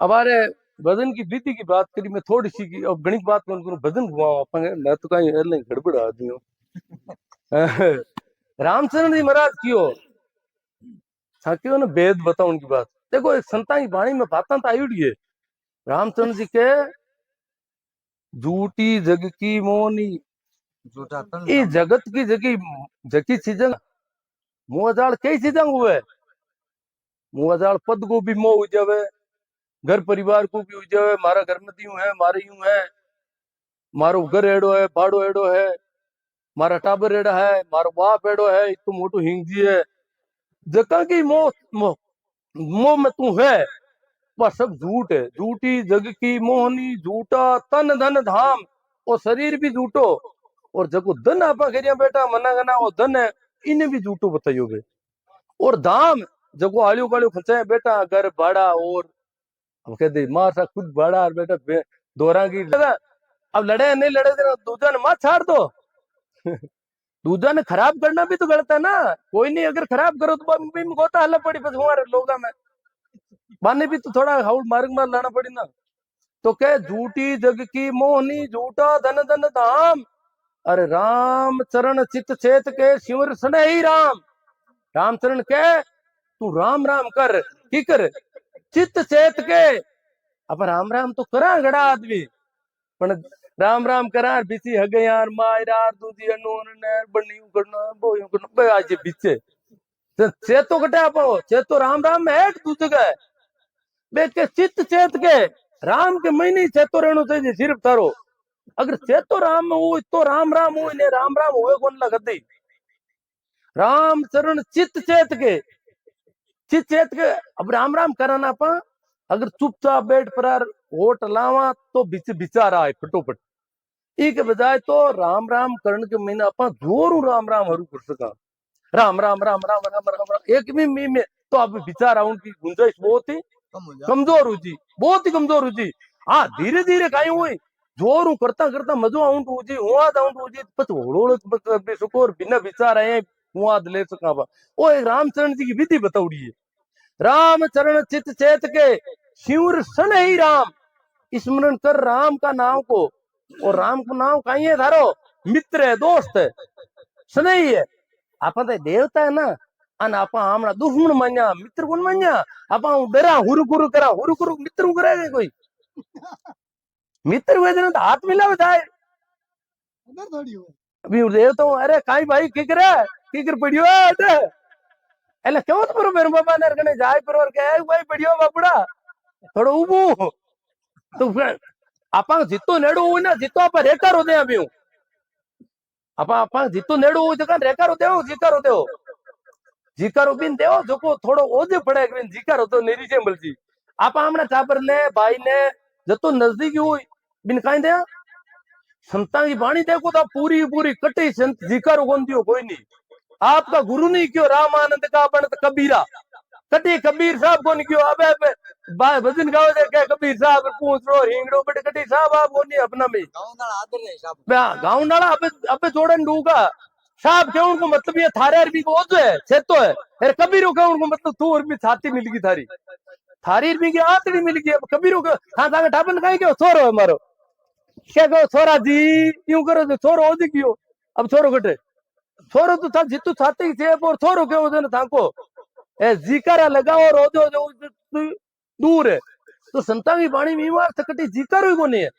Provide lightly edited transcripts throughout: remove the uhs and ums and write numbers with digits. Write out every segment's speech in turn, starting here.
हमारे भजन की विधि की बात करी, मैं थोड़ी सी की अब गणित बात करूं भजन घुमाओ अपन मैं तो कहीं एयरलाइन गड़बड़ आदमी हूं। रामचंद्र जी महाराज कियो क्यों ना वेद बताओ उनकी बात। देखो एक संता की वाणी में बातें तो आई उड़ी है। रामचंद्र जी के झूठी जग की मोनी झूठा तन ये जगत की जगी जकी चीजें मुआजाल कई चीजें हुए मुआजाल पद को भी मोह हो जावे, घर परिवार को भी हो जावे, मारा घर में यूं है मारे यूं है, मारो घर एड़ो है बाड़ो एड़ो है, मारा टाबर एड़ा है, मारो बाप एड़ो है, इतो मोटो हिंगजी है, जका की मोह मोह मोह में तू है वह सब झूठ है। झूठी जग की मोहनी झूठा तन धन धाम, और शरीर भी झूठो, और जको धन आपा करिया बेटा मना गना वो धन है इन्हें भी झूठो बताइयो बे। और धाम जको आलियो गालियो खचाए बेटा घर भाड़ा, और अब कह दे मार सा खुद भाड़ा और बेटा दोरा की अब लड़े नहीं लड़े दूजा ने मार छाड़ दो। दूजा ने खराब करना भी तो गलत है ना, कोई नहीं अगर खराब करो तो भी गोता हल्ला पड़ी बस हमारे लोगा में बाने भी तो थोड़ा हाउल मार्ग मार लाना पड़ी ना। तो क्या झूठी जग की मोहनी झूठा धन धन धाम, अरे राम चरण चित चेत के शिवर सने ही राम। रामचरण के तू राम राम कर की कर चित चेत के। अब राम राम तो करा गड़ा आदमी पण राम राम करा बीची हगे यार माय यार दूजी अनून ने बनियो करना बोयो करना बे आज बीचे चेतो कटे आपो चेतो राम राम में एक दूजे का बे के चित चेत के राम के महीने चेतो रहनो चाहिए सिर्फ तारो। अगर चेतो राम में हो तो राम राम हो ने राम राम होए कौन लगती। राम चरण चित चेत के चित चेत के अब राम राम कराना पा अगर चुपचाप बैठ पर वोट लावा तो बिचारा है फटोफट के बजाय तो राम राम करण के महीना अपा जोरू राम राम हरू कर सका राम राम राम राम राम राम राम एक भी मी में तो अब विचार उनकी गुंजाइश बहुत ही कमजोर हो जी, बहुत ही कमजोर हो जी। हाँ धीरे धीरे कहीं हुई जोर करता करता मजो आउंट हो जी हुआद आउंट हो जी पच होड़ो भी सुकोर बिना विचार आए हुआद ले सका वो एक रामचरण जी की विधि बताउड़ी है। राम चरण चित चेत के शिवर सन ही राम, स्मरण कर राम का नाम को। और राम को नाम कहीं है थारो मित्र है दोस्त है सनई है। आपा तो देवता है ना अन आपा हमना दुश्मन मान्या मित्र कौन मान्या। आपा डरा हुरु कुरु करा हुरु कुरु मित्र करेगा कोई मित्र हुए तो हाथ मिलावे थाए अभी देवता हूँ अरे काई भाई की कर पड़ियो है एला क्यों तो मेरे बाबा ने कने जाय पर के भाई पड़ियो बाबूड़ा थोड़ो उबू तो आपा जितो नेड़ो हो ना जितो आपा रेकार होते अभी आपा जितो नेड़ो हो जगह रेकार होते हो जिकार होते हो जीकारो बिन देव जो को थोड़ो ओजे पड़े बिन जीकारो तो नेरी से मलजी आप हमने टाबर ने भाई ने जतो नजदीक हुई बिन काई दे संता की वाणी देखो तो पूरी पूरी कटी संत जीकारो कौन दियो कोई नहीं। आपका गुरु नहीं क्यों रामानंद का बनत कबीरा कटी कबीर साहब कौन क्यों अबे भजन गाओ दे के कबीर साहब पूछ रो हिंगड़ो बट कटी साहब आप कौन अपना में गाँव नाला अबे अबे जोड़न डूगा साहब क्यों उनको मतलब ये थारे अरबी को ओजो है छेतो है अरे कबीरो क्यों उनको मतलब तू और भी छाती मिल गई थारी थारी अरबी की आतड़ी मिल गई। अब कबीरो को हाँ ताके ठापन काई क्यों छोरो है मारो क्या कहो छोरा जी क्यों करो तो छोरो ओजी क्यों अब छोरो कटे छोरो तो था जितु छाती थे और छोरो क्यों ओजो था को ए जिकारा लगाओ रोजो जो दूर है तो संता की वाणी में मार सकती जिकारो ही को नहीं है।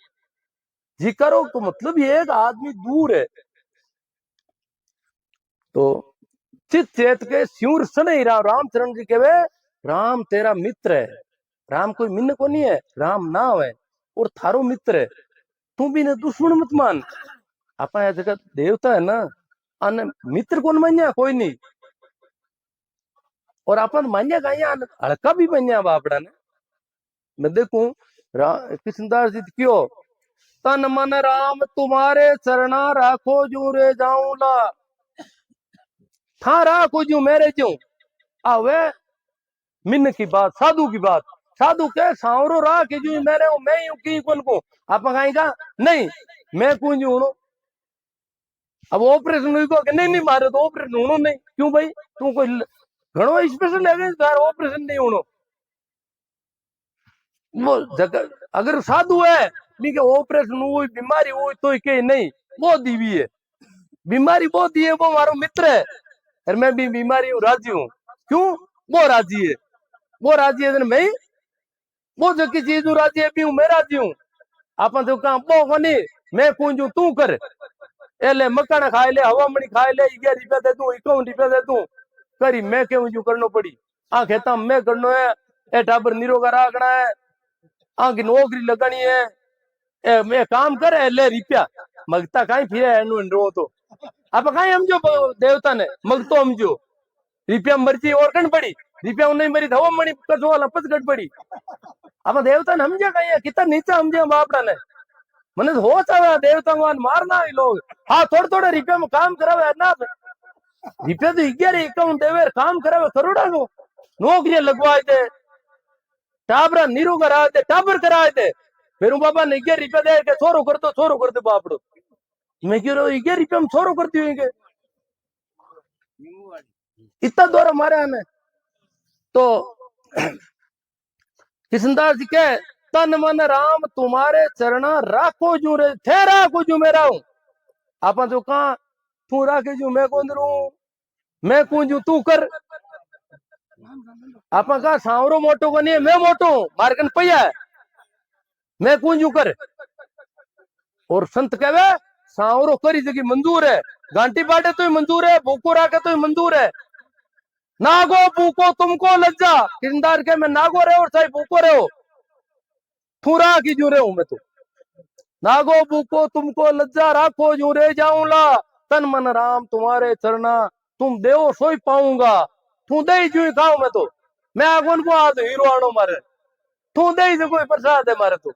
जिकारो तो मतलब ये है आदमी दूर है तो चित चेत के शिवर सन ही रामचरण जी कहवे राम तेरा मित्र है। राम कोई मिन्न को नहीं है राम नाम है और थारो मित्र है तू भी ने दुश्मन मत मान। आपा यह जगह देवता है ना अन मित्र कौन मान्या कोई नहीं और अपन मान्या का हड़का भी मान्या बापड़ा ने मैं देखूं कृष्णदास जी क्यों तन मन राम तुम्हारे चरणा राखो जू रे जाऊं ला था राखो जू मेरे जू आवे मिन्न की बात साधु की बात साधु के सांवरो रा के जू मेरे मैं यूं की कौन को आप कहेगा नहीं मैं कौन जू हूं अब ऑपरेशन हुई को नहीं नहीं मारे तो ऑपरेशन होनो नहीं क्यों भाई तू कोई घणो स्पेशल है ऑपरेशन नहीं होनो वो जगह अगर साधु है भी के ऑपरेशन हुई बीमारी हुई तो के नहीं वो दीवी है बीमारी वो दी है वो हमारा मित्र है और मैं भी बीमारी हूँ राजी हूँ क्यों वो राजी है मैं वो जो की चीज हूँ राजी है भी हूँ मैं राजी हूँ आपन तो काम वो कोनी मैं पूंजू तू कर एले मकान खाए ले हवा मणी खाए ले 11 रुपया दे दूं 51 रुपया दे दूं करी मैं क्यों जो करनो पड़ी आ खेता मैं करनो है ए टाबर निरोगा राखना है आ की नौकरी लगानी है ए मैं काम कर ले रुपया मगता कहीं फिर एनु रो तो आप कहीं समझो देवता ने मगतो समझो रुपया मर्जी और कण पड़ी रुपया उन्हें मरी हवा मणी कसो वाला पचगट पड़ी आप देवता ने समझे कहीं कितना नीचा समझे बापड़ा ने મને તો હોશ આવે દેવતા માં મારના એ લોग હા થોડે થોડે રૂપિયા માં કામ કરાવે ના રૂપિયા તો 11 51 દેવે काम करावे करोड़ा नो नौकरी लगवाए थे टाबरा नीरू कराए थे टाबर कराए थे फिर बाबा ने 11 रुपया दे के छोरो कर दे बापड़ो मैं क्यों 11 रुपया में छोरो करती हुई इतना दौरा मारे हमें तो किशनदास जी के तन मन राम तुम्हारे चरणा राखो जू रे थे राखो जू मेरा हूं आप जो कहा तू राखे जू मैं कौन रू मैं कूंजू तू कर आप कहा सांवरो मोटो को नहीं है मैं मोटो हूं मारकन पैया है मैं कूंजू कर और संत कहवे सांवरो करी जगी मंजूर है गांटी बाटे तो ही मंजूर है भूको राखे तो ही मंजूर है नागो भूको तुमको लज्जा किरदार के मैं नागो रहे और चाहे भूको रहे हो थूरा की जू रहे हूं मैं तो नागो भूको तुमको लज्जा राखो जू रे जाऊंला तन मन राम तुम्हारे चरना तुम देव सोई पाऊंगा तू दे जू खाऊ मैं तो मैं आगोन को आज हीरो आनो मारे तू दे जो कोई प्रसाद है मारे तो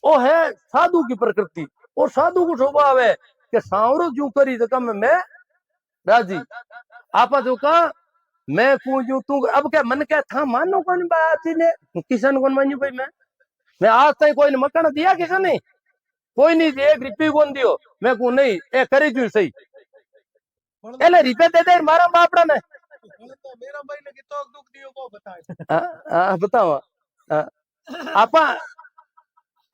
वो है साधु की प्रकृति और साधु को स्वभाव है कि सांवरो जू करी जगह में मैं राजी आपा जो कहा मैं पूजू तू अब क्या मन क्या था मानो कौन बात ही ने किसान कौन मानू भाई मैं आज तक कोई ने मकान दिया किसान ने कोई नहीं 1 रुपया कौन दियो मैं को नहीं ए करी जू सही एले रुपया दे दे मारा बापड़ा ने मेरा भाई ने कितो दुख दियो को बताए बताओ आपा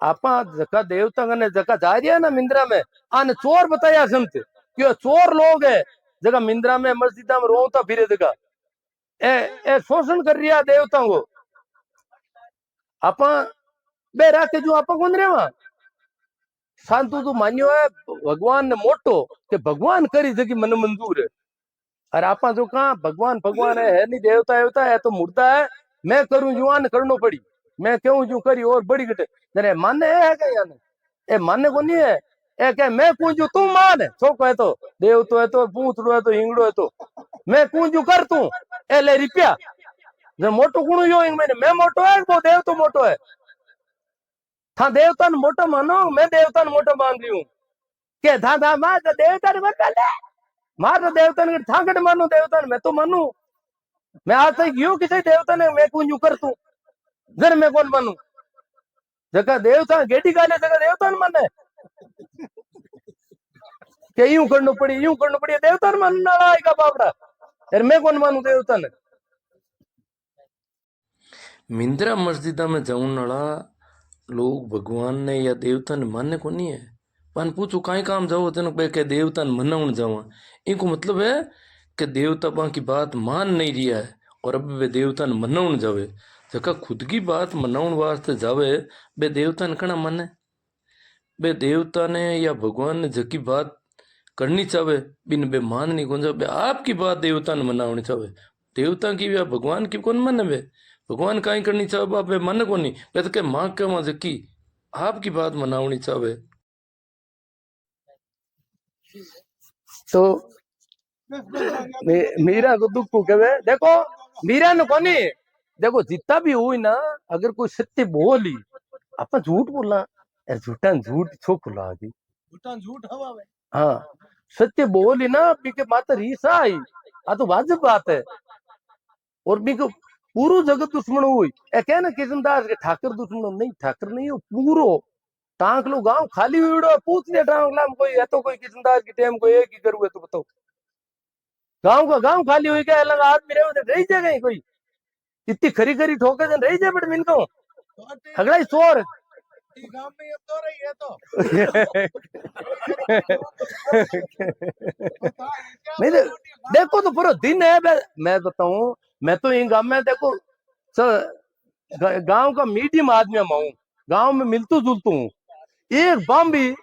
आपा जका देवता ने जका जा रही है ना मिंद्रा में आने चोर बताया संत क्यों चोर लोग है जगह मिंद्रा में मस्जिदा में रोता फिरे जगह ए शोषण कर रिया देवता को आपा बे राखे जो आपा कौन रेवा शांतु तो मान्यो है भगवान ने मोटो कि भगवान करी जगी मन मंजूर है और आपा जो कहा भगवान भगवान है नहीं देवता देवता है तो मुर्दा है मैं करूं जुआन करनो पड़ी मैं क्यों जू करी और बड़ी घटे जरे माने है क्या यानी ए माने को नहीं है ए क्या मैं पूछू तू मान है छोको है तो देव तो है तो पूछड़ो है तो हिंगड़ो है तो मैं पूछू कर तू ए ले रुपया जब मोटो कुणु यो मैंने मैं मोटो है वो देव तो मोटो है था देवता ने मोटो मानो मैं देवता ने मोटो मान रही हूँ के था था मार तो देवता ने बता ले मार तो देवता ने था कट मानो देवता ने मैं तो मानू मैं आज तक यूं किसी देवता ने मैं पूछू कर तू जर मैं कौन मानू जगह देवता गेटी गाले जगह देवता ने माने के यूं करनो पड़ी देवता ने मानना आएगा बापड़ा यार मैं कौन मानू देवता ने मिंद्रा मस्जिदा में जाऊन वाला लोग भगवान ने या देवता ने मानने को नहीं है पन पूछो काई काम जाओ तेन के देवता ने मनाउन जावा इनको मतलब है कि देवता पा की बात मान नहीं रिया है और अब वे देवता ने मनाउन जावे जका खुद की बात मनाउन वास्ते जावे बे देवता ने कना माने बे देवता ने या भगवान ने जकी बात करनी चाहे बिन बे मान नहीं कौन बे आपकी बात देवता ने मनावनी चाहे देवता की या भगवान की कौन माने बे भगवान काई करनी चाहे बाप बे मन को नहीं बे तो के मां के मां जकी आपकी बात मनावनी चाहे तो मीरा को दुख को कहे देखो मीरा ने कोनी देखो जितना भी हुई ना अगर कोई सत्य बोली अपन झूठ बोला यार झूठा झूठ छो खुला दी झूठा झूठ हवा में हाँ सत्य बोली ना बीके माता रीसा आई आ तो वाजिब बात है और बीको पूरो जगत दुश्मन हुई ए कह ना किशनदास के ठाकर दुश्मन नहीं ठाकर नहीं हो पूरो टांक लो गांव खाली हुई पूछ लिया टांक लाम कोई है तो कोई किशनदास की टेम को एक ही करूँ तो बताओ गांव का गांव खाली हुई क्या अलग आदमी रहे रही जाए कोई इतनी खरी खरी ठोके जन रही जाए बट मिनको हगड़ा ही चोर ई गांव में ये तो रही है तो नहीं देखो तो पूरा दिन है। मैं बताऊं, मैं तो इन गांव में देखो गांव का मीडियम आदमी हूँ, गांव में मिलतू जुलतू हूँ। एक बाम्बी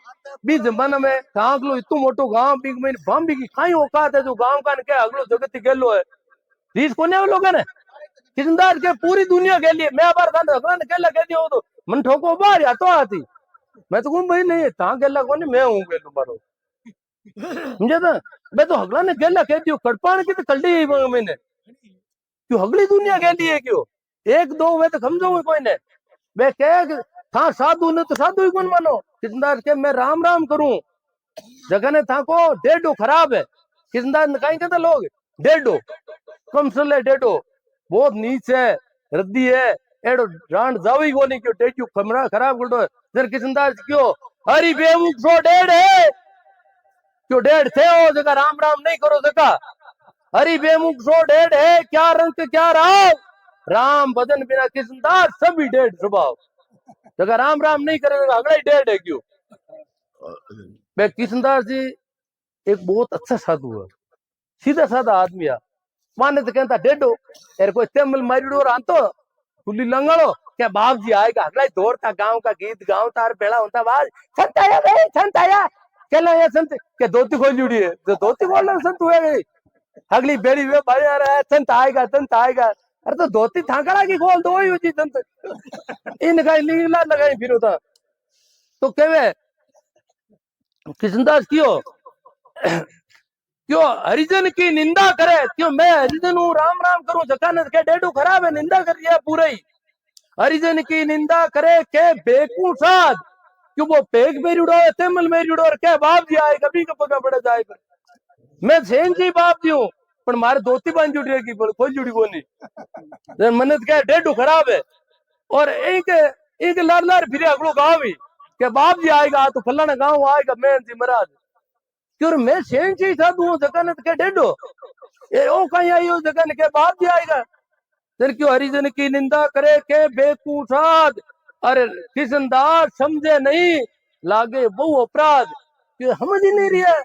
भी जमाना में कहा अगलो इतु मोटो गांव भी में बाम्बी की खाई औकात है जो गांव का ने क्या अगलो जगत गेलो है रीस कोने वाले लोग ने किसनदार के पूरी दुनिया के लिए मैं बार खान भगवान केला कह दियो तो मन ठोको बाहर या तो आती मैं तो कहूं भाई नहीं ता गेला कोने मैं हूं गेलो मारो समझे था। मैं तो हगला ने गेला कह दियो कड़पान की तो कल्डी मैंने क्यों हगली दुनिया के लिए क्यों एक दो वे तो समझो कोई ने मैं कह था साधु ने तो साधु ही कौन मानो किसनदार के मैं राम राम करूं जगह ने था को डेढ़ो खराब है किसनदार ने कहीं कहते लोग डेढ़ो कम सले डेढ़ो बहुत नीच है रद्दी है एडो रांड जावी को नहीं क्यों डेढ़ो कमरा खराब कर दो जर किसनदार क्यों हरी बेमुख सो डेढ़ है क्यों डेढ़ थे हो जगह राम राम नहीं करो जगह हरी बेमुख सो डेढ़ है क्या रंग क्या राव राम भजन बिना किसनदार सभी डेढ़ स्वभाव जगह राम राम नहीं करेगा अगला ही डेढ़ है क्यों मैं किसनदार जी एक बहुत अच्छा साधु है सीधा साधा आदमी है माने तो कहता डेढ़ो यार कोई तेमल मारिड़ो और आंतो खुली लंगड़ो क्या बाप जी आएगा अगला ही दौड़ता गांव का गीत गाँव तार बेड़ा होता बाज संत आया भाई संत आया कहला ये संत क्या धोती खोल जुड़ी है जो धोती खोल रहा संत हुए गई अगली बेड़ी वे भाई आ रहा है संत आएगा अरे तो धोती थाकड़ा की खोल दो ही संत इन लीला लगाई फिर होता तो कहवे किशनदास क्यों क्यों हरिजन की निंदा करे क्यों मैं हरिजन हूँ राम राम करूं जकानत के डेडू खराब है निंदा कर दिया पूरा ही हरिजन की निंदा करे के बेकू साध क्यों वो पेग मेरी उड़ो तेमल मेरी उड़ो और क्या बाप जी आए कभी कपड़ा पड़ा जाएगा मैं सेन जी बाप जी हूँ पर मारे धोती बांध जुड़ी रहेगी कोई जुड़ी को नहीं मन्नत क्या डेडू खराब है और एक लार लार फिर अगलो गाँव भी क्या बाप जी आएगा तो फलाना गाँव आएगा मैं जी महाराज क्यों मैं सेन जी साधु जगन के डेडो ये ओ कहीं आई हो जगन के बाप जी आएगा जन क्यों हरिजन की निंदा करे के बेकूसाद अरे किसनदार समझे नहीं लागे बहु अपराध क्यों समझ ही नहीं रही है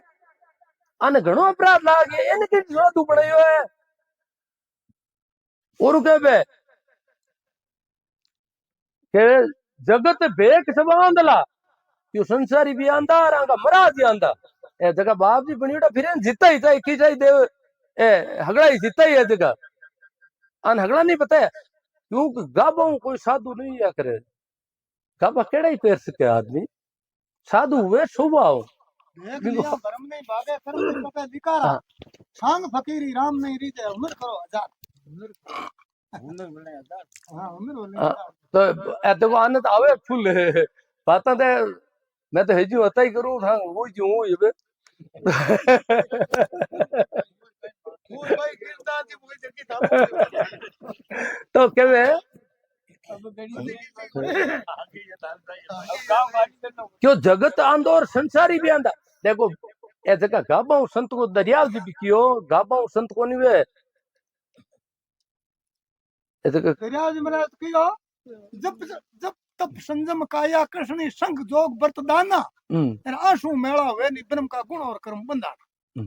आने घणो अपराध लागे इनके साधु बनायो है और के जगत भेक सब आंदला क्यों संसारी भी आंदा रांगा मराज ही आंदा ए जगह बाप जी बनियोड़ा फिर जीता ही चाहे की चाहे देव ए हगड़ा ही जीता ही है जगह अन हगड़ा नहीं पता है क्योंकि गाबा कोई साधु नहीं या करे गाबा केड़ा ही पैर सके आदमी साधु हुए स्वभाव देख लिया भरम नहीं भागे कर्म नहीं पका विकारा सांग फकीरी राम नहीं रीते उम्र करो हजार उम्र मिलने हजार हां उम्र बोलने तो ए देखो आनंद आवे फुल बात ते मैं तो हेजी होता ही करूं हां वो जो हूं ये फूल भाई गिरदा थी वही जगी था तो केवे अब गड़ी आगे ये डाल भाई अब गांव बाकी करना क्यों जगत आंदो और संसारी भी आंदा देखो ए जगह गाबा संत को दरियाव जी भी कियो गाबा संत को नहीं वे ए जगह दरिया जी महाराज कियो जब जब तप संयम काया कृष्ण संग जोग बरतदाना और आंसू मेला वे निब्रह्म का गुण और कर्म बंधाना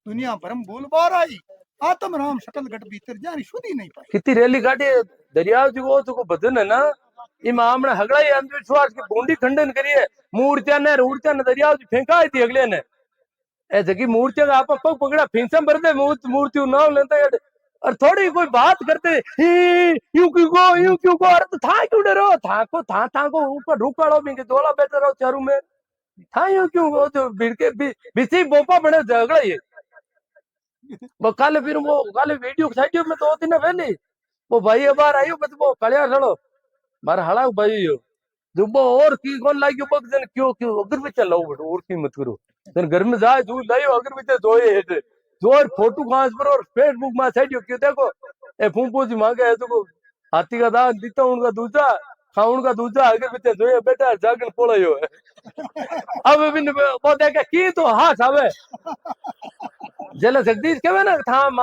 दुनिया भरम भूल बार आई आत्म राम सकल घट भीतर जानी शुद्धि नहीं पाई कितनी रैली काटी दरियाव जी वो जो भजन है ना इमा हमने हगड़ा ही अंधविश्वास की बूंदी खंडन करिए मूर्तियां ने दरियाव जी फेंका थी अगले ने ए जगी मूर्तियां आप पग पकड़ा फिंसम भर दे मूर्ति नाम लेते और थोड़ी कोई बात करते यूं क्यों को अरे तो था क्यों डरो था को ऊपर रुकाड़ो भी दोला बैठे रहो चारू में था यूं क्यों वो जो भिड़के बिसी बोपा बने झगड़ा ये वो कल फिर वो कल वीडियो साइडियो में तो होती ना पहले वो भाई बाहर आयो बस वो कलिया चलो मार हड़ा भाई यो जुबो और की कौन लागियो बग जन क्यों अगर भी चलो बटो और की मत करो जन घर में जाए जो लायो अगर भी जोए हेट जोर फोटो खास पर और फेसबुक में साइडियो क्यों देखो ए फूंपो जी मांगे है तो हाथी का दान दीता उनका दूजा खाउन का दूजा अगर भी जोए बेटा जागन पोड़यो है अब भी वो देखे की तो हां सावे जला जगदीश कहवे ना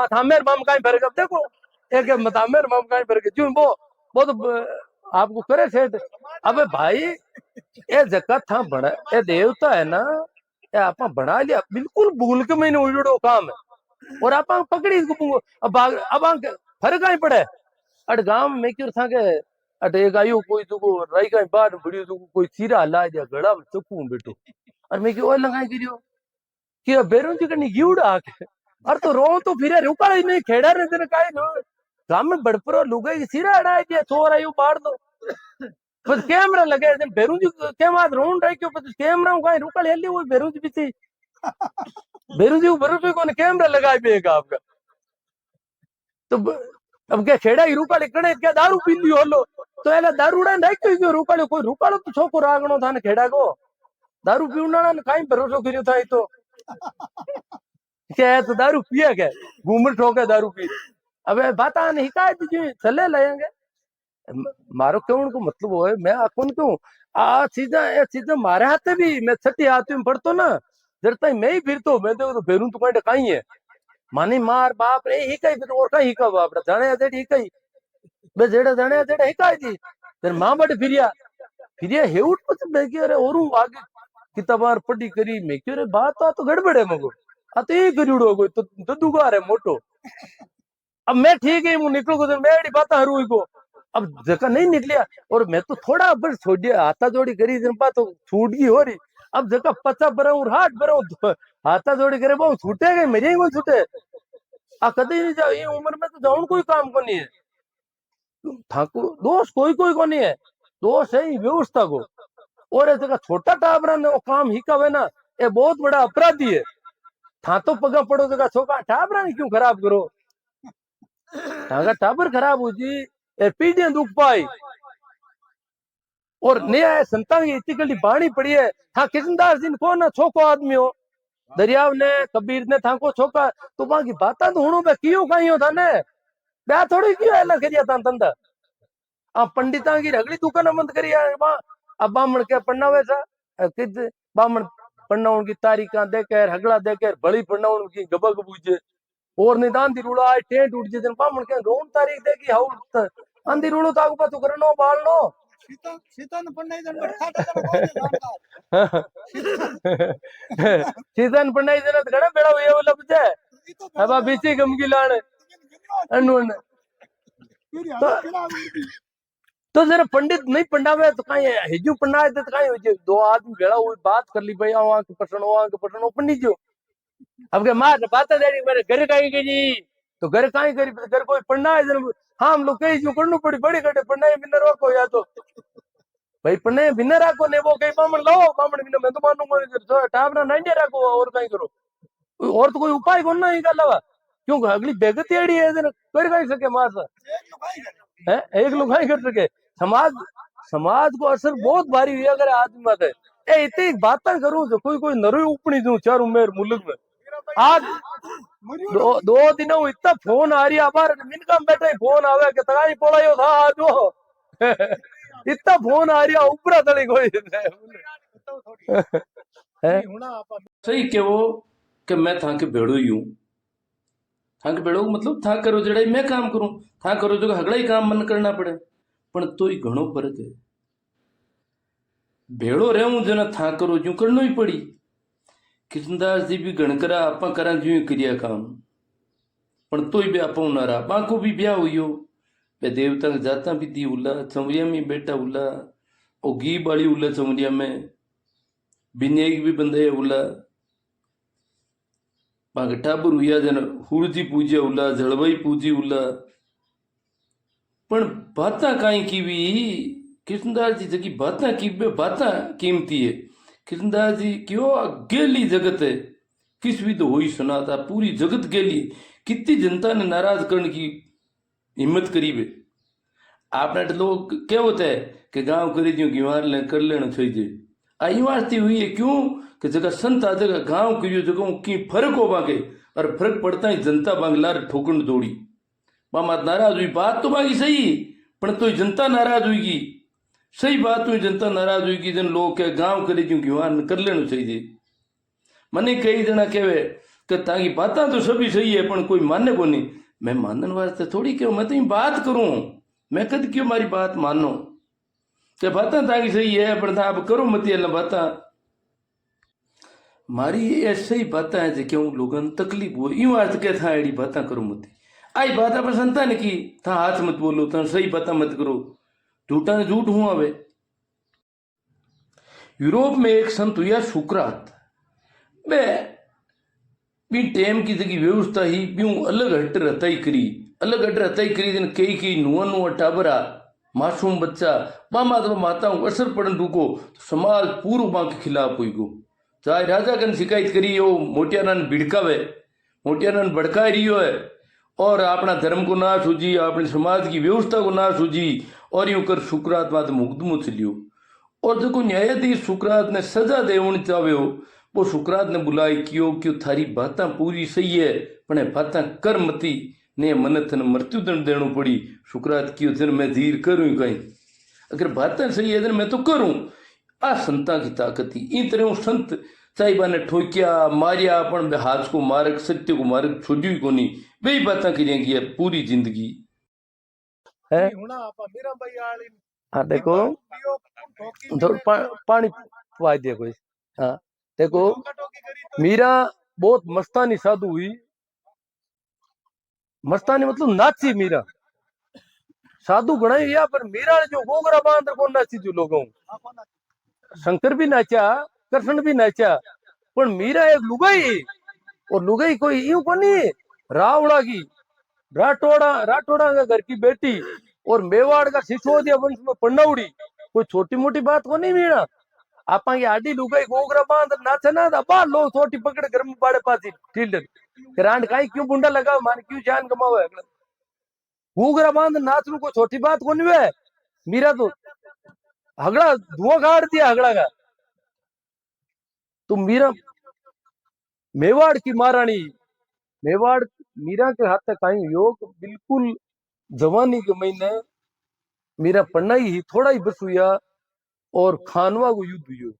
था मेर मम काई भर देखो एक मता मेर मम काई भर क्यों वो तो आपको करे सेठ। अबे भाई ये जका था बड़ा ये देवता है ना, ये आपा बना लिया बिल्कुल भूल के मैंने उजड़ो काम है और आपा पकड़ी इसको। अब फर्क आई पड़े अट गांव में क्यों था के अट एक आयो कोई तुको राई का बाहर बड़ी तुको कोई चीरा ला दिया गड़ा में चकू बेटो और मैं क्यों लगाई गिरियो कि बेरों जी कनी गिउड़ा आके और तो रो तो फिर रुका ही नहीं खेड़ा रे तेरे काई नो गांव में बड़परो लुगाई की चीरा अड़ा दिया छोरा यू बाहर दो बस कैमरा लगे जन बेरों जी कैमरा रोन रही क्यों बस कैमरा का रुका ले ली वो बेरों जी पीछे बेरों जी भरोसे को कैमरा लगाई बेगा आपका तो अब क्या खेड़ा ही रुका कणे क्या दारू पी लियो होलो तो एला दारूड़ा नहीं क्यों रुकाड़ो कोई रुकाड़ो तो छोको रागणो था ने खेड़ा को दारू पीवना ने काई भरोसो करियो था तो क्या तो दारू पिया क्या घूमर ठोके दारू पी अबे बात आने हिकायत जी चले लेंगे मारो क्यों को मतलब वो है मैं कौन क्यों आ चीजें मारे हाथे भी मैं छठी हाथ में पढ़तो ना जर तक मैं ही फिर तो मैं तो फेरू तो कहीं कहीं है मानी मार बाप रे ही कहीं फिर और कहीं हिका बाप रे जाने जेड ही कहीं बे जेड़ा जाने जेड़ा हिकाई थी तेरे मां बड़े फिरिया हेउट कुछ मैं क्यों रे और आगे किताबार पढ़ी करी मैं क्यों रे बात तो गड़बड़ है मगो आ तो ये करियो कोई तो दुगार है मोटो अब मैं ठीक है मुंह निकलो को मेरी बात हरू को अब जगह नहीं निकलिया और मैं तो थोड़ा बस छोड़ दिया हाथा जोड़ी करी दिन पा तो छूट गई हो रही अब जगह 50 बरा और 60 बरा हाथा जोड़ी करे वो छूटे गए मेरे ही वो छूटे आ कभी नहीं जाओ ये उम्र में तो जाऊन कोई काम को नहीं है ठाकुर दोष कोई कोई को नहीं है दोष है व्यवस्था को और ये जगह छोटा टाबरा ने वो काम हिकावे ना ये बहुत बड़ा अपराधी है था तो पगा पड़ो जगह छोका टाबरा ने क्यों खराब करो ठाका टाबर खराब हो जी पीढ़ियां दुख पाई और नया संतान की इतनी गली बाणी पड़ी है था कृष्णदास जी को ना छोको आदमी हो दरियाव ने कबीर ने था को छोका तो वहां की बात तो हूं पे क्यों कहीं हो था ने ब्याह थोड़ी क्यों है ना करिया था तंदा आ पंडिता की अगली दुकान बंद करी वहां अब बामण के पढ़ना वैसा किद बामण पढ़ना उनकी तारीखा देकर हगड़ा देकर बड़ी पढ़ना उनकी गबग बूझे और निदान दी रूड़ा आए टेंट उठ जन बामण के रोन तारीख देगी हाउ अंधी रूड़ो ताकू पा तू करनो बालनो सीतन पन्नाई जन बैठा था सीतन पन्नाई जन घड़ा बेड़ा हुए वाला बचे अब बीची गमगी लाने अनवन तो जरा पंडित नहीं पंडावे तो कहीं हिजू पंडा तो कहीं हो जे दो आदमी भेड़ा हुई बात कर ली भाई वहां के पटन पंडित जो अब के मार बात दे मेरे घर काई के जी तो घर काई करी घर कोई पढ़ना है हाँ हम लोग कहीं जो करनो पड़ी बड़ी गड्ढे पढ़ना है बिना रखो या तो भाई पढ़ने बिना रखो ने वो कहीं बामण लाओ बामण बिना मैं तो मानूंगा टावरा नहीं रखो और कहीं करो और तो कोई उपाय कौन ना ही कर लगा क्यों अगली बेगती अड़ी है कर कहीं सके मार सा है एक लोग नहीं कर सके समाज को असर बहुत भारी हुई अगर आदमी मत है इतनी बातें करूं जो कोई नरो उपनी दूं चारों मेर मुल्क में आज दो दिनों इतना फोन आ रही है हमारे मिनका बैठे फोन आवे कि तगाई पड़ायो था आज वो इतना फोन आ रही है ऊपरा तड़ी कोई सही के वो कि मैं था के भेड़ो ही हूं था के भेड़ो मतलब था करो जड़ाई मैं काम करूं था करो जो हगड़ा ही काम मन करना पड़े पण तो ही घणो फर्क है भेड़ो रहूं जना था करो जो करनो ही पड़ी कृष्णदास जी भी गणकरा आपा करा जो क्रिया काम पण तो ही भी आपा ना रहा बाको भी ब्याह हुई वे देवता जाता भी दी उला चमरिया में बेटा उला और घी बाली उला चमरिया में बिनेक भी बंदे उला बाकी टाबर हुआ जन हुरजी पूजे उला जलवाई पूजी उला पण बाता काई की भी कृष्णदास जी जकी बाता की बाता कीमती है कृष्णदास जी क्यों गेली जगत है किस भी तो हो ही सुनाता पूरी जगत गेली कितनी जनता ने नाराज करने की हिम्मत करी वे आपने लोग क्या होता है कि गांव करी जो गिवार ले कर लेना चाहिए आई वास्ती हुई है क्यों कि जगह संत आ जगह गांव करियो जगह की फर्क हो बाके और फर्क पड़ता ही जनता बांगलार ठोकन दौड़ी मामा नाराज हुई बात तो बाकी सही पर तो जनता नाराज हुई सही बात हुई जनता नाराज हुई जन लोग के गांव करी जो गिवार कर लेना चाहिए मने कई जना कहे कि ताकि बातें तो सभी सही है पर कोई माने को नहीं मैं मानने वास्ते थोड़ी क्यों मैं तो बात करूं मैं कद क्यों मारी बात मानो કે बात ताकि सही है पर था अब करो मत ये बात मारी ये सही बात है जो क्यों लोगों तकलीफ हो यूं अर्थ के था एडी बात करो मत आई बात पर संतान की था हाथ मत बोलो था सही बात मत करो झूठा ने झूठ हुआ वे यूरोप में एक संत हुआ सुकरात बे बी टेम की जगह व्यवस्था ही ब्यूं अलग हट रहता ही करी दिन कई नुआ टाबरा मासूम बच्चा मामा तो माताओं को असर पड़न रुको तो समाज पूर्व मां के खिलाफ हुई गो चाहे राजा कन शिकायत करी हो मोटियारन भिड़कावे मोटियारन भड़का रियो है और अपना धर्म को नाश हो जी अपने समाज की व्यवस्था को नाश हो जी और यूं कर सुकरात बात मुकदमो चलियो और जो न्यायाधीश सुकरात ने सजा देवनी चाहे हो वो सुकरात ने बुलाई क्यों थारी बातें पूरी सही है पण बातें कर मती ने मन थन मृत्युदंड देनो पड़ी सुकरात क्यों दिन मैं धीर करूं कहीं अगर बातें सही है दिन मैं तो करूं आ संता की ताकत थी इन तरह संत साहिबा ने ठोकिया मारिया अपन हाथ को मारक सत्य को मारक छोड़ी को नहीं वे बातें करेंगी पूरी जिंदगी है। मेरा भाई आली हाँ देखो पानी पवा दिया कोई। हाँ देखो मीरा बहुत मस्तानी साधु हुई मस्तानी मतलब नाची मीरा साधु गणाई या पर मीरा ने जो गोगरा बांध को नाची जो लोगों शंकर भी नाचा कृष्ण भी नाचा पर मीरा एक लुगाई और लुगाई कोई यूं को नहीं रावड़ा की राठौड़ा का घर की बेटी और मेवाड़ का सिसोदिया वंश में पंडौड़ी कोई छोटी मोटी बात को नहीं मीरा आपा की आडी लुगाई गोगरा बांध नाचे ना बा लो छोटी पकड़ घर में बाड़े पासी फील्ड रांड काई क्यों बुंडा लगाओ मान क्यों जान कमावे गोगरा बांध नाच रू कोई छोटी बात को नहीं है मीरा तो हगड़ा धुआं गाड़ दिया हगड़ा का तो मीरा मेवाड़ की महारानी मेवाड़ मीरा के हाथ तक आई योग बिल्कुल जवानी के महीने मीरा पन्नाई ही थोड़ा ही बस हुआ और खानवा को युद्ध हुआ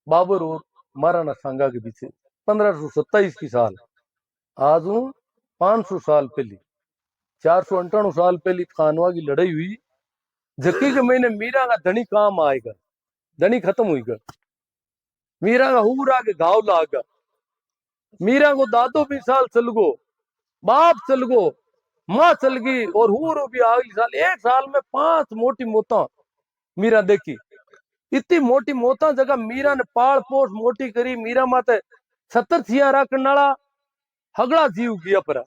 बाबर और महाराणा सांगा के पीछे 1527 की साल आज हूँ 500 साल पहले 498 साल पहले खानवा की लड़ाई हुई जक्की के महीने मीरा का धनी काम आएगा धनी खत्म हुईगा मीरा का हुरा के घाव लागा मीरा को दादो भी साल चल गो बाप चल गो माँ चल गई और हुरो भी अगले साल एक साल में 5 मोटी मौता मीरा देखी इतनी मोटी मौता जगह मीरा ने पाल पोस मोटी करी मीरा माते 70 छिया राखण वाला हगड़ा जीव गया पर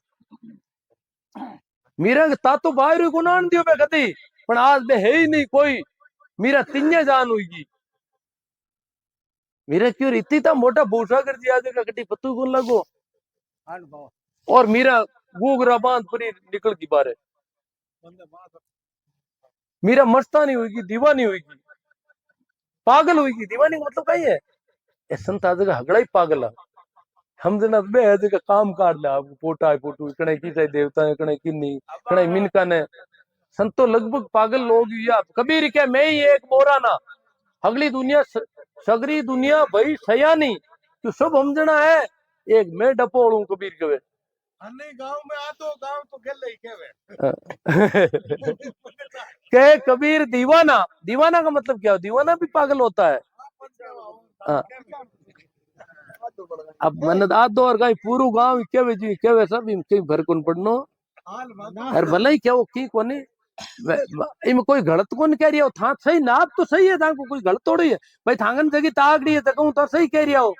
मीरा के तातो बाहर को नान दियो पे कदी पण आज में है ही नहीं कोई मीरा तिन्ने जान हुई मीरा क्यों इतनी था मोटा भूसा कर दिया का कटी पत्तू कौन लगो और मीरा गोगरा बांध परी निकल की बारे मीरा मस्तानी हुई दीवानी हुई पागल हुई दीवानी का मतलब कहीं है ए संत आज का हगड़ा ही पागल है हम जना बे जगह काम काट ले आपको पोटा है पोटू कणे की चाहे देवता है कणे की नहीं कणे मिनका ने संतो लगभग पागल लोग या कबीर के मैं ही एक मोरा ना अगली दुनिया सगरी दुनिया भाई सयानी तो सब हम जना है एक मैं डपोड़ू कबीर कवे गांव में आ तो गांव तो गेले ही केवे कहे कबीर दीवाना दीवाना का मतलब क्या दीवाना भी पागल होता है अब मन आदो और गाय पूरू गांव केवे जी केवे सब कहीं भर कोन पड़नो अरे भले ही क्या वो की कोनी इम कोई गलत कौन कह रही हो था सही नाप तो सही है को कोई गलत थोड़ी है भाई थांगन जगी तागड़ी है तक तो सही कह रही हो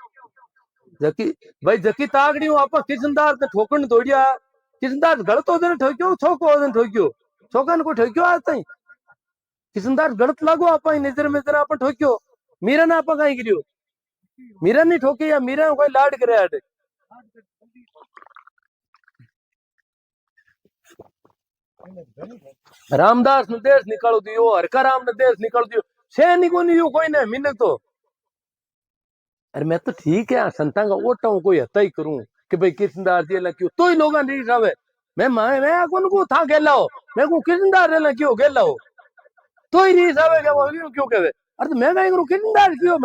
जकी भाई जकी तागड़ी हूं आपा किसनदार ने ठोकन दौड़िया किसनदार गलत हो देने ठोक्यो छोको हो देने ठोक्यो छोकन को ठोक्यो आज तई किसनदार गलत लागो आपा नजर में जरा आपा ठोक्यो मीरा ने आपा काई गिरियो मीरा नहीं ठोके या मीरा कोई लाड करे आटे रामदास ने देश निकाल दियो हरका राम ने देश निकाल दियो से नहीं कोई ने मिन्नत तो अरे मैं तो ठीक है संता का ओटा हूं कोई हता ही करूं कि भाई किसनदार जेला क्यों तो ही लोग नहीं सावे मैं कौन को था गेला हो मैं को किसनदार रेला क्यों गेला हो तो ही नहीं सावे क्या वो क्यों कहवे अरे तो मैं कहीं करूं किसनदार क्यों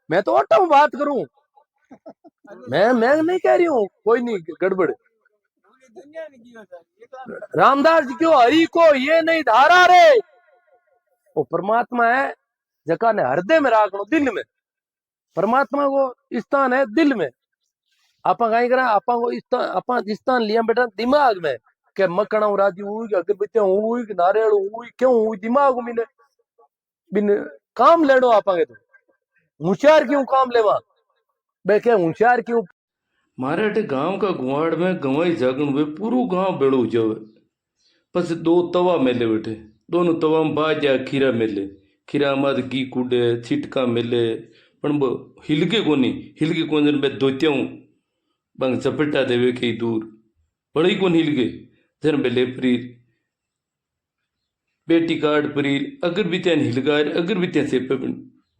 मैं तो ओटा हूं बात करूं मैं नहीं कह रही हूं कोई नहीं गड़बड़ रामदास जी क्यों हरि को ये नहीं धारा रे वो परमात्मा है जका ने हृदय में राखनो, दिल में। परमात्मा को स्थान है दिल में। आपा कहीं करा, आपा को स्थान लिया बेटा दिमाग में, के मकड़ा राजी हुई, कि अगरबत्तियां हुई, कि नारियल हुई, क्यों हुई दिमाग में बिन काम लेनो आपा के। तो होशियार क्यों काम लेवा बे, के होशियार क्यों। मारे अटे गांव का गुआड़ में गवाई जागण वे पूरो गांव बेड़ो हो जावे। बस दो तवा मेले बैठे, दोनों तवा में बाजा खीरा मेले, खीरा मत घी कूडे छिटका मेले, पण वो हिलके कोनी, हिलके कोन जन बे दोत्याऊं बंग चपेटा देवे के दूर बड़ी कोन हिलके जन बेले परीर बेटी काट परीर अगर बित्यान हिलगार अगर बित्यान से पे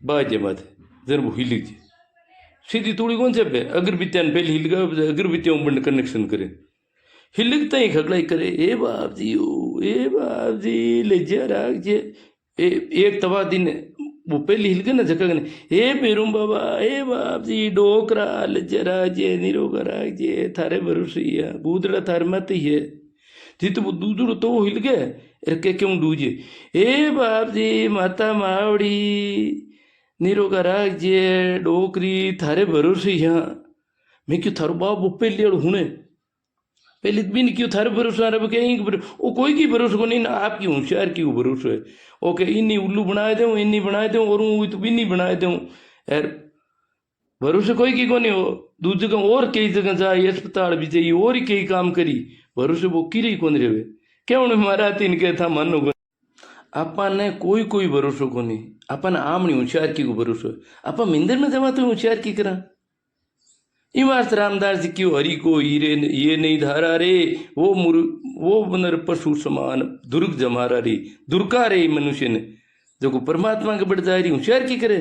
बाजे माथे जन वो हिली जे सीधी थोड़ी कौन से पे अगर बित्यान पहले हिलगा अगर बित्यान बंद कनेक्शन करे हिलकता ही खगड़ाई करे, ए बाप जी ओ, ए बाप जी ले जा राग जे एक तवा दिन वो पहले हिल गए ना जगह ने, ए पेरूम बाबा ए बाप जी डोकरा ले जा राग जे निरोगा राग जे थारे भरोसिया बूदड़ा थार मत ही है जी तो वो दूधड़ो तो वो हिल गए के क्यों डूजे, ए बाप जी माता मावड़ी निरोगा राग जे डोकरी थारे भरोसे यहाँ मैं क्यों थारो बाप वो पहले हुने पहले बिन क्यों थारे भरोसा रहा कहीं वो कोई की भरोसा को नहीं ना आपकी होशियार की भरोसा है ओके इन्नी उल्लू बनाए दूँ इन्नी बनाए दूँ और तो बिन्नी बनाए दूँ यार भरोसे कोई की को नहीं हो दूसरी जगह और कई जगह जाए अस्पताल भी जाइए और ही कई काम करी भरोसे वो किरी कौन रहे क्यों मारा तीन के था मन होगा आपा ने कोई कोई भरोसो को नहीं अपन आम नहीं होशियार की को भरोसो आपा मिंदर में जमा तो होशियार की करा इमारत रामदास जी क्यों हरि को हीरे ये नहीं धारा रे वो नर पशु समान दुर्ग जमारा रे दुर्गा रे मनुष्य ने जो को परमात्मा के बढ़ जा रही होशियार की करे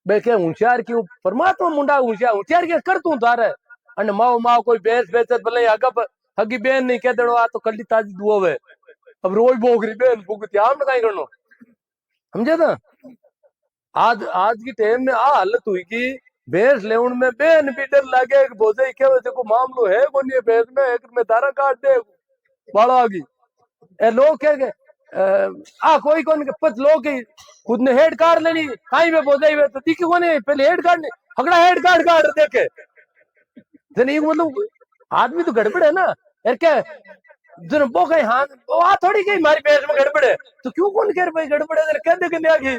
बे के होशियार क्यों परमात्मा मुंडा होशियार के कर तू धारे अने माओ माओ कोई बेस बेचत भले अगब हगी बेन नहीं कह देनो आ तो कल्ली ताजी दुआ वे अब रोज बोगरी बेन भुगती आम काई करनो समझे ना। आज की टाइम में आ हालत हुई कि भैंस लेउन में बेन भी डर लागे बोझे के वजह को मामलो है कोनी है भैंस में एक में दारा काट दे बाड़ा आगी ए लोग के आ कोई कौन के पच लोग के खुद ने हेड काट लेनी काई में बोझे वे तो दिखे कोनी पहले हेड काटने हगड़ा हेड काट देखे जन एक मतलब आदमी तो गड़बड़ है ना यार क्या जन वो कहीं हाँ वो आ थोड़ी कहीं हमारी भैंस में गड़बड़ है तो क्यों कौन कह भाई गड़बड़ है कह दे के आगे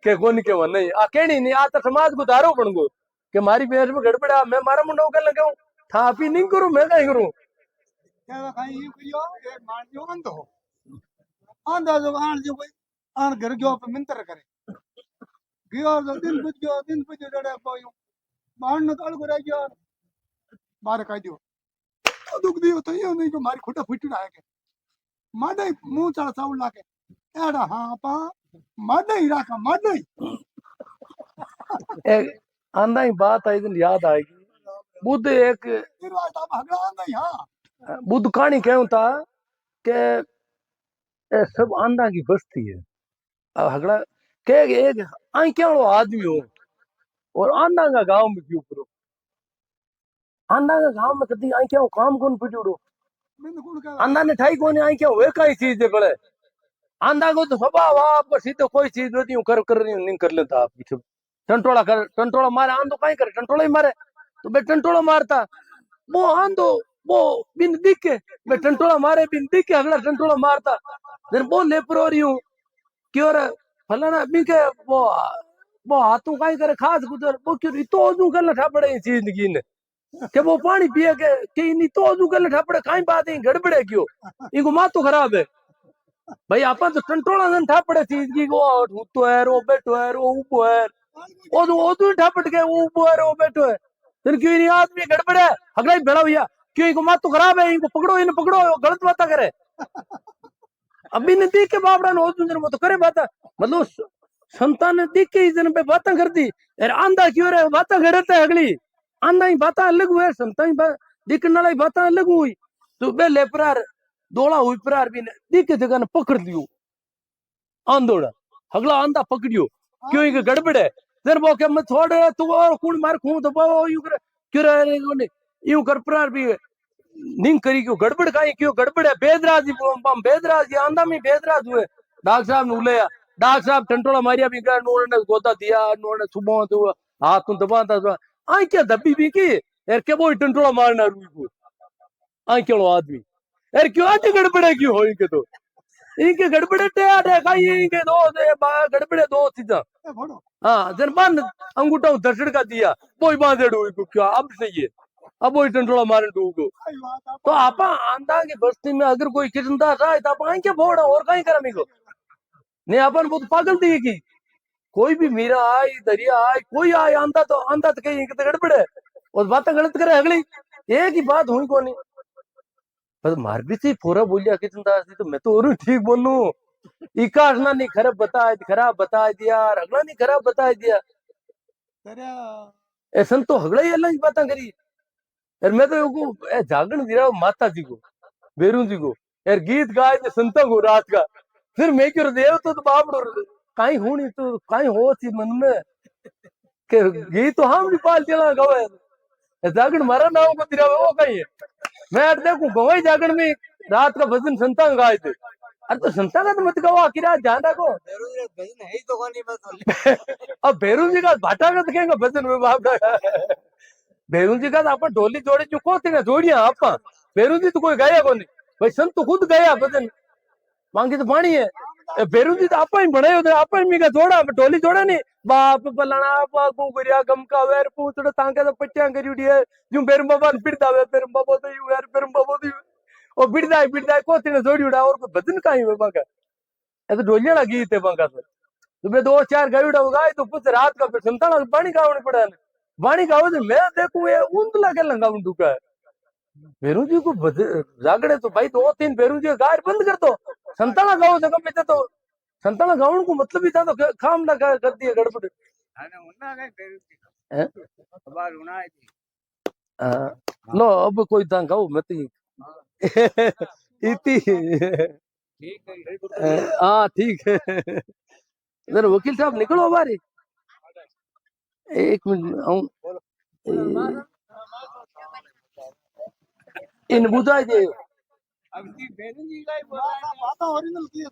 के कौन के वो नहीं आ कहनी नहीं आता समाज को दारो बन गो कि हमारी भैंस में गड़बड़ है मैं मारा मुंडा कर लगा हूँ था आप ही नहीं करूँ मैं कहीं करूँ क्या खाई ये करियो ये मान जो अंध हो आंधा जो आन जो कोई आन घर जो पे मिंतर करे गयो जो दिन बुझ जड़े पायो बाण न काल को रह गया मारे काई दियो दुख दियो तो ये नहीं को मारी खोटा फुट रहा है के माडे मुंह चढ़ साउल लाके एड़ा हां पा माडे ही राखा माडे एक आंदा ही बात आई दिन याद आएगी बुद्ध एक फिर वाता भगड़ा आंदा ही हां बुद्ध कहानी कहूं था के ए सब आंधा की बस्ती है अब हगड़ा के एक आई क्या आदमी हो और आंधा का गांव में क्यों करो आंधा का गांव में कदी आई क्या काम कौन पिटूड़ो मैंने कौन कहा आंधा ने ठाई कौन आई क्या वे कई चीज है बड़े आंधा को तो स्वभाव आप सीधे कोई चीज नहीं कर नहीं कर लेता आप पीछे टंटोला मारे आंधो कहीं करे टंटोला ही मारे तो बे टंटोला मारता वो आंधो वो बिन दिखे बे टंटोला मारे बिन दिखे अगला टंटोला मारता फिर वो लेपरो रही हूँ क्यों रे फलाना बिके वो हाथों कहीं करे खास गुजर वो क्यों तो ओजू कर ठा पड़े इस जिंदगी ने के वो पानी पिए के नहीं तो ओजू कर ठा पड़े कहीं बात है गड़बड़े क्यों इनको मातो खराब है भाई अपन तो टंटोला जन ठा पड़े जिंदगी को तो है वो बैठो है वो ऊपो है वो तो ठा पट गए वो ऊपो है वो बैठो है फिर क्यों नहीं आदमी गड़बड़ है अगला ही बेड़ा भैया क्यों इनको मातो खराब है इनको पकड़ो इन्हें पकड़ो गलत बात करे अभी ने देख के बापड़ा ने ओजू जन वो तो करे बात मतलब संतान ने देख के ही जन पे बातें करती यार आंधा क्यों रे बातें करता है अगली आंधा ही बातें अलग हुए संतान दिखने वाली बातें अलग हुई तो बे लेपरार दौड़ा हुई प्रार भी ने देख के जगह ने पकड़ लियो आंधोड़ा अगला आंधा पकड़ियो क्यों ये गड़बड़ है जर वो के मैं छोड़ तू और कौन मार खूं तो वो यूं कर क्यों रे यूं कर प्रार भी निंग करी क्यों गड़बड़ काई क्यों गड़बड़ है बेदराज बेदराज आंधा में बेदराज हुए डॉक्टर साहब ने उलेया डॉक्टर साहब टंटोला मारिया भी गया उन्होंने गोदा दिया उन्होंने सुबह तो हाथ तो दबाता था आई क्या दबी भी की यार के वो टंटोला मारना रूई को आई क्यों आदमी यार क्यों आज गड़बड़े क्यों हो इनके तो इनके गड़बड़े टेढ़ है का इनके दो गड़बड़े दो चीजा हाँ जन बन अंगूठा दर्शड़ का दिया वो बांधे डूई को क्या अब सही है अब वो टंटोला मारन डू को तो आप आंदा की बस्ती में अगर कोई किचनदार रहा है तो आप आई क्या फोड़ा और कहीं करा को नहीं अपन बहुत पागल थी की कोई भी मीरा आई दरिया आई कोई आए आंदा तो कहीं इनके तो गड़बड़ है और बातें गलत करे अगली एक ही बात हुई को नहीं पर मार भी थी पूरा बोलिया किचनदार थी तो मैं तो और ठीक बोलूं इकाश ना नहीं खराब बता दिया अगला नहीं खराब बता दिया ऐसा तो हगड़ा ही अलग बातें करी यार मैं तो जागरण दिया माता जी को बेरू जी को यार गीत गाए थे संतों को रात का फिर मैं क्यों देव तो बाप कहीं हो नहीं तो कहीं हो थी मन में के गीत तो हम भी पाल चला गवा जागरण मारा नाव को दिया वो कहीं है मैं देखू गवाई जागरण में रात का भजन संता गाए थे अरे तो संता का तो मत गवा किरा ध्यान रखो भजन है ही तो कोनी बस अब भैरू जी का भाटा का तो कहेंगे भजन में बाप भैरू जी का अपन ढोली जोड़े चुको थे जोड़िया आप भैरू जी तो कोई गाया को नहीं भाई संत तो खुद गया भजन मांगी तो पानी है भैरू जी तो आप ही बनाए होते आप ही का जोड़ा ढोली जोड़ा नहीं बाप पलाना बापू गरिया गम का वेर पूछड़ तांके तो पट्टियां करी उड़ी है यूं बेरम बाबा पिड़दा वे बेरम बाबा तो यूं यार बेरम बाबा तो ओ बिड़दा कोती ने जोड़ी उड़ा और कोई भजन काई वे बाका ए तो ढोलिया ना गीत है बाका तो मैं दो चार गायुड़ा गाए तो कुछ रात का फिर संतान पानी गावने पड़ा वाणी गाओ तो मैं देखूं ये ऊंधला के लंगा डूका है भैरू जी को जागड़े तो भाई दो तीन भैरू जी गाय बंद कर दो संताना गाओ जगह में तो संताना गाउन को मतलब ही था तो काम ना कर दिया गड़बड़ हैं? लो अब कोई था गाओ मत इतनी हाँ ठीक है इधर वकील साहब निकलो हमारे एक मिनट आऊं इन बुझाई दे अब की बेरंगी का ही बोला है, बात ओरिजिनल की है।